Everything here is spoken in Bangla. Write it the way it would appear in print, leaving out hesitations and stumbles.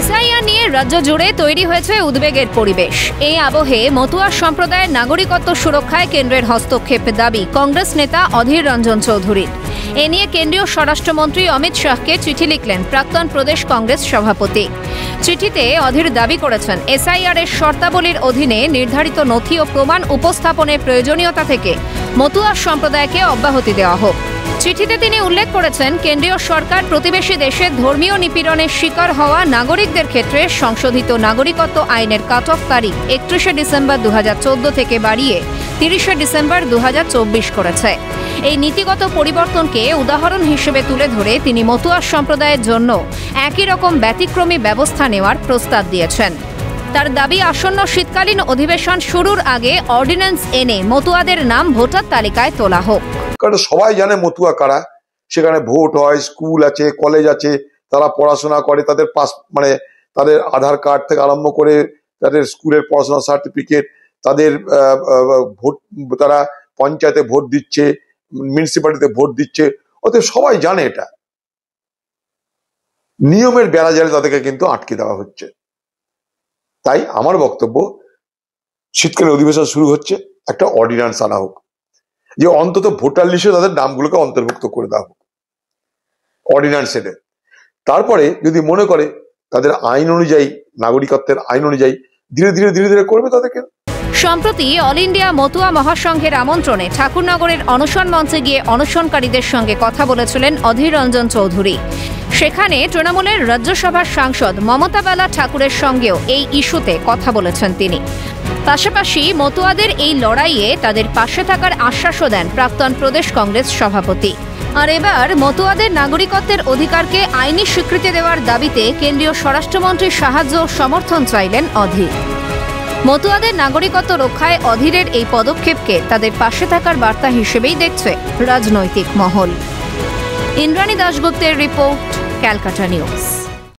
এসআইআর নিয়ে রাজ্য জুড়ে তৈরি হয়েছে উদ্বেগের পরিবেশ। এই আবহে মতুয়া সম্প্রদায়ের নাগরিকত্ব সুরক্ষায় কেন্দ্রের হস্তক্ষেপের দাবি কংগ্রেস নেতা অধীর রঞ্জন চৌধুরীর। এ নিয়ে কেন্দ্রীয় স্বরাষ্ট্রমন্ত্রী অমিত শাহকে চিঠি লিখলেন প্রাক্তন প্রদেশ কংগ্রেস সভাপতি। চিঠিতে অধীর দাবি করেছেন এসআইআর এর শর্তাবলীর অধীনে নির্ধারিত নথি ও প্রমাণ উপস্থাপনের প্রয়োজনীয়তা থেকে মতুয়া সম্প্রদায়কে অব্যাহতি দেওয়া হোক। চিঠিতে তিনি উল্লেখ করেছেন কেন্দ্রীয় সরকার প্রতিবেশী দেশের ধর্মীয় নিপীড়নের শিকার হওয়া নাগরিকদের ক্ষেত্রে সংশোধিত নাগরিকত্ব আইনের কাট অফ তারিখ 31শে ডিসেম্বর 2014 থেকে বাড়িয়ে 30শে ডিসেম্বর 2024 করেছে। এই নীতিগত পরিবর্তনকে উদাহরণ হিসেবে তুলে ধরে তিনি মতুয়া সম্প্রদায়ের জন্য একই রকম ব্যতিক্রমী ব্যবস্থা নেওয়ার প্রস্তাব দিয়েছেন। তার দাবি আসন্ন শীতকালীন অধিবেশন শুরুর আগে অর্ডিন্যান্স এনে মতুয়াদের নাম ভোটার তালিকায় তোলা হোক। কারণ সবাই জানে মতুয়া কারা, সেখানে ভোট হয়, স্কুল আছে, কলেজ আছে, তারা পড়াশোনা করে, তাদের তাদের আধার কার্ড থেকে আরম্ভ করে তাদের স্কুলের পড়াশোনার সার্টিফিকেট, তাদের ভোট, তারা পঞ্চায়েতে ভোট দিচ্ছে, মিউনিসিপ্যালিটিতে ভোট দিচ্ছে, অতএব সবাই জানে এটা। নিয়মের বেড়াজালে তাদেরকে কিন্তু আটকে দেওয়া হচ্ছে। তাই আমার বক্তব্য, শীতকালীন অধিবেশন শুরু হচ্ছে, একটা অর্ডিন্যান্স আনা হোক যে অন্তত ভোটার লিস্টে তাদের নামগুলোকে অন্তর্ভুক্ত করে দেওয়া হোক অর্ডিন্যান্স এনে। তারপরে যদি মনে করে তাদের আইন অনুযায়ী, নাগরিকত্বের আইন অনুযায়ী ধীরে ধীরে করবে তাদেরকে। সম্প্রতি অল ইন্ডিয়া মতুয়া মহাসংঘের আমন্ত্রণে ঠাকুরনগরের অনশন মঞ্চে গিয়ে অনশনকারীদের সঙ্গে কথা বলেছিলেন অধীর রঞ্জন চৌধুরী। সেখানে তৃণমূলের রাজ্যসভার সাংসদ মমতা বালা ঠাকুরের সঙ্গেও এই ইস্যুতে কথা বলেছেন তিনি। পাশাপাশি মতুয়াদের এই লড়াইয়ে তাদের পাশে থাকার আশ্বাসও দেন প্রাক্তন প্রদেশ কংগ্রেস সভাপতি। আর এবার মতুয়াদের নাগরিকত্বের অধিকারকে আইনি স্বীকৃতি দেওয়ার দাবিতে কেন্দ্রীয় স্বরাষ্ট্রমন্ত্রীর সাহায্য ও সমর্থন চাইলেন অধীর। মতুয়াদের নাগরিকত্ব রক্ষায় অধীরের এই পদক্ষেপকে তাদের পাশে থাকার বার্তা হিসেবেই দেখছে রাজনৈতিক মহল। ইন্দ্রাণী দাশগুপ্তের রিপোর্ট, ক্যালকাটা নিউজ।